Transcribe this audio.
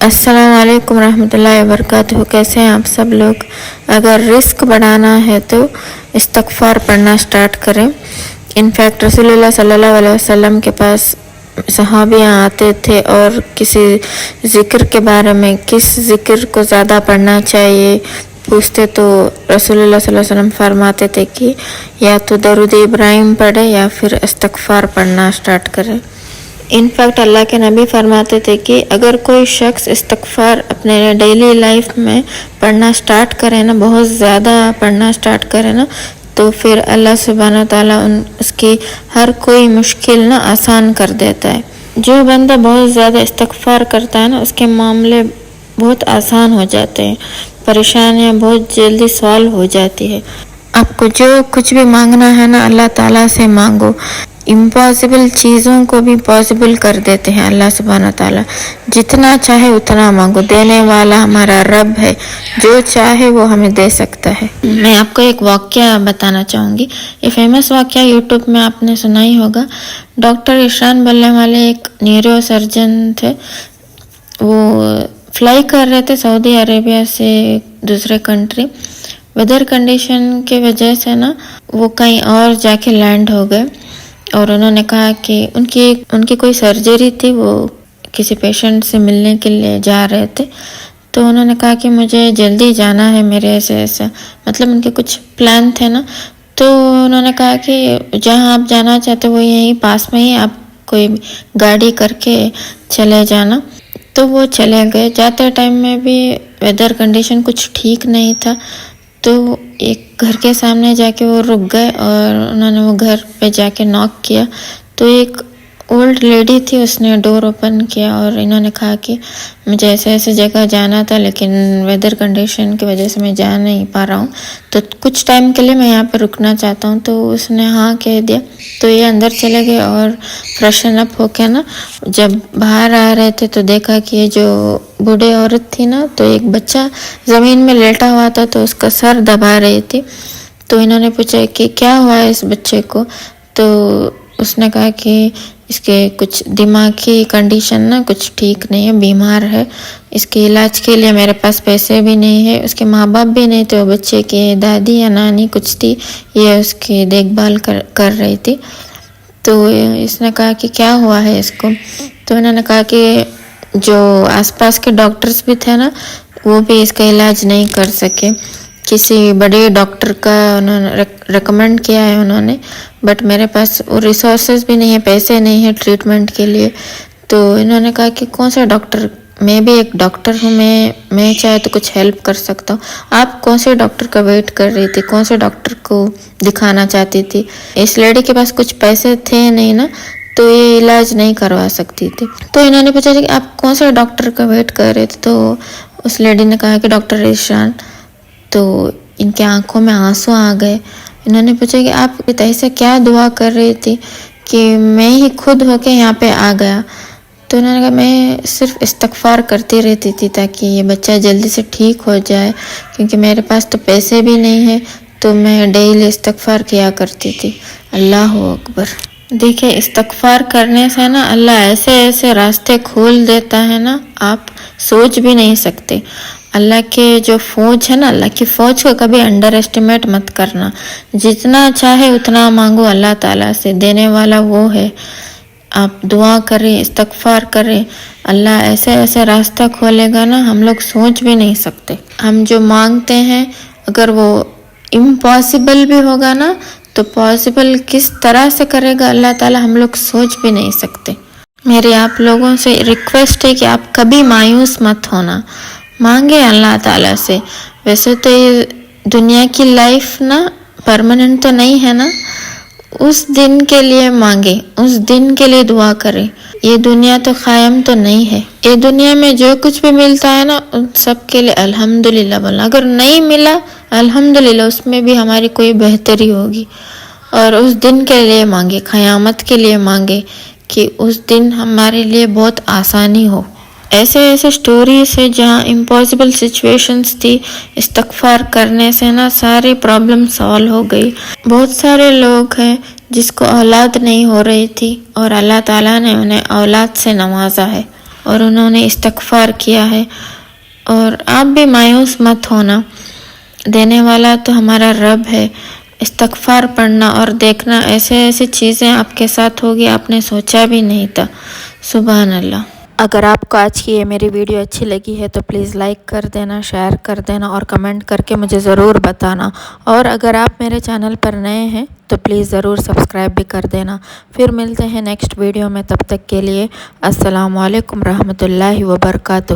السلام علیکم ورحمۃ اللہ وبرکاتہ. کیسے ہیں آپ سب لوگ؟ اگر رزق بڑھانا ہے تو استغفار پڑھنا سٹارٹ کریں. انفیکٹ رسول اللہ صلی اللہ علیہ وسلم کے پاس صحابیاں آتے تھے اور کسی ذکر کے بارے میں کس ذکر کو زیادہ پڑھنا چاہیے پوچھتے تو رسول اللہ صلی اللہ علیہ وسلم فرماتے تھے کہ یا تو درود ابراہیم پڑھے یا پھر استغفار پڑھنا سٹارٹ کرے. انفیکٹ اللہ کے نبی فرماتے تھے کہ اگر کوئی شخص استغفار اپنے ڈیلی لائف میں پڑھنا سٹارٹ کرے نا، بہت زیادہ پڑھنا سٹارٹ کرے نا، تو پھر اللہ سبحانہ وتعالیٰ اس کی ہر کوئی مشکل نا آسان کر دیتا ہے. جو بندہ بہت زیادہ استغفار کرتا ہے نا، اس کے معاملے بہت آسان ہو جاتے ہیں، پریشانیاں بہت جلدی سالو ہو جاتی ہے. آپ کو جو کچھ بھی مانگنا ہے نا، اللہ تعالیٰ سے مانگو. امپاسبل چیزوں کو بھی پاسبل کر دیتے ہیں اللہ سبحانہ تعالیٰ. جتنا چاہے اتنا مانگو، دینے والا ہمارا رب ہے، جو چاہے وہ ہمیں دے سکتا ہے. میں آپ کو ایک واقعہ بتانا چاہوں گی. یہ فیمس واقعہ یوٹیوب میں آپ نے سنا ہی ہوگا. ڈاکٹر عشران بلے والے ایک نیورو سرجن تھے. وہ فلائی کر رہے تھے سعودی عربیہ سے دوسرے کنٹری. ویدر کنڈیشن کی وجہ سے نا وہ کہیں اور جا کے لینڈ ہو گئے، اور انہوں نے کہا کہ ان کی کوئی سرجری تھی، وہ کسی پیشنٹ سے ملنے کے لیے جا رہے تھے. تو انہوں نے کہا کہ مجھے جلدی جانا ہے، میرے ایسا مطلب ان کے کچھ پلان تھے نا. تو انہوں نے کہا کہ جہاں آپ جانا چاہتے وہ یہیں پاس میں ہی آپ کوئی گاڑی کر کے چلے جانا. تو وہ چلے گئے. جاتے ٹائم میں بھی ویدر کنڈیشن کچھ ٹھیک نہیں تھا، تو ایک گھر کے سامنے جا کے وہ رک گئے اور انہوں نے وہ گھر پہ جا کے ناک کیا. تو ایک اولڈ لیڈی تھی، اس نے ڈور اوپن کیا اور انہوں نے کہا کہ مجھے ایسے جگہ جانا تھا، لیکن ویدر کنڈیشن کی وجہ سے میں جا نہیں پا رہا ہوں، تو کچھ ٹائم کے لیے میں یہاں پہ رکنا چاہتا ہوں. تو اس نے ہاں کہہ دیا. تو یہ اندر چلے گئے اور فریشن اپ ہو کے نا جب باہر آ رہے تھے تو دیکھا کہ یہ جو بوڑھے عورت تھی نا، تو ایک بچہ زمین میں لیٹا ہوا تھا، تو اس کا سر دبا رہی تھی. تو انہوں نے پوچھا کہ کیا ہوا ہے اس بچے کو؟ تو اس نے کہا کہ اس کے کچھ دماغی کنڈیشن نا کچھ ٹھیک نہیں ہے، بیمار ہے. اس کے علاج کے لیے میرے پاس پیسے بھی نہیں ہے، اس کے ماں باپ بھی نہیں تھے، بچے کی دادی یا نانی کچھ تھی، یہ اس کی دیکھ بھال کر رہی تھی. تو اس نے کہا کہ کیا ہوا ہے اس کو؟ تو انہوں نے کہا کہ جو آس پاس کے ڈاکٹرز بھی تھے نا، وہ بھی اس کا علاج نہیں کر سکے. کسی بڑے ڈاکٹر کا انہوں نے ریکمینڈ کیا ہے انہوں نے، بٹ میرے پاس وہ ریسورسز بھی نہیں ہے، پیسے نہیں ہیں ٹریٹمنٹ کے لیے. تو انہوں نے کہا کہ کون سا ڈاکٹر؟ میں بھی ایک ڈاکٹر ہوں، میں چاہے تو کچھ ہیلپ کر سکتا ہوں. آپ کون سے ڈاکٹر کا ویٹ کر رہی تھی؟ کون سے ڈاکٹر کو دکھانا چاہتی تھی؟ اس لیڈی کے پاس کچھ پیسے تھے نہیں نا، تو یہ علاج نہیں کروا سکتی تھی. تو انہوں نے پوچھا کہ آپ کون سے ڈاکٹر کا ویٹ کر رہے تھے؟ تو اس لیڈی نے کہا کہ ڈاکٹر عشران. تو ان کے آنکھوں میں آنسو آ گئے. انہوں نے پوچھا کہ آپ ایسے کیا دعا کر رہی تھی کہ میں ہی خود ہو کے یہاں پہ آ گیا؟ تو انہوں نے کہا میں صرف استغفار کرتی رہتی تھی تاکہ یہ بچہ جلدی سے ٹھیک ہو جائے، کیونکہ میرے پاس تو پیسے بھی نہیں ہیں، تو میں ڈیلی استغفار کیا کرتی تھی. اللہ اکبر. دیکھیں، استغفار کرنے سے نا اللہ ایسے راستے کھول دیتا ہے نا، آپ سوچ بھی نہیں سکتے. اللہ کے جو فوج ہے نا، اللہ کی فوج کو کبھی انڈر ایسٹیمیٹ مت کرنا. جتنا چاہے اتنا مانگو اللہ تعالیٰ سے، دینے والا وہ ہے. آپ دعا کریں، استغفار کریں، اللہ ایسے راستہ کھولے گا نا، ہم لوگ سوچ بھی نہیں سکتے. ہم جو مانگتے ہیں اگر وہ امپاسبل بھی ہوگا نا، تو پاسبل کس طرح سے کرے گا اللہ تعالیٰ، ہم لوگ سوچ بھی نہیں سکتے. میری آپ لوگوں سے ریکویسٹ ہے کہ آپ کبھی مایوس مت ہونا، مانگے اللہ تعالیٰ سے. ویسے تو یہ دنیا کی لائف نا پرماننٹ تو نہیں ہے نا، اس دن کے لیے مانگے، اس دن کے لیے دعا کرے. یہ دنیا تو قائم تو نہیں ہے. یہ دنیا میں جو کچھ بھی ملتا ہے نا، ان سب کے لیے الحمدللہ بولنا. اگر نہیں ملا الحمدللہ، اس میں بھی ہماری کوئی بہتری ہوگی. اور اس دن کے لیے مانگے، قیامت کے لیے مانگے کہ اس دن ہمارے لیے بہت آسانی ہو. ایسے سٹوریز ہے جہاں امپاسبل سچویشنز تھی، استغفار کرنے سے نا ساری پرابلم سالو ہو گئی. بہت سارے لوگ ہیں جس کو اولاد نہیں ہو رہی تھی اور اللہ تعالیٰ نے انہیں اولاد سے نوازا ہے. اور انہوں نے استغفار کیا ہے۔ اور آپ بھی مایوس مت ہونا، دینے والا تو ہمارا رب ہے۔ استغفار پڑھنا اور دیکھنا ایسے چیزیں آپ کے ساتھ ہوگی آپ نے سوچا بھی نہیں تھا۔ سبحان اللہ۔ اگر آپ کو آج کی یہ میری ویڈیو اچھی لگی ہے تو پلیز لائک کر دینا، شیئر کر دینا اور کمنٹ کر کے مجھے ضرور بتانا، اور اگر آپ میرے چینل پر نئے ہیں تو پلیز ضرور سبسکرائب بھی کر دینا۔ پھر ملتے ہیں نیکسٹ ویڈیو میں، تب تک کے لیے السلام علیکم رحمۃ اللہ وبرکاتہ۔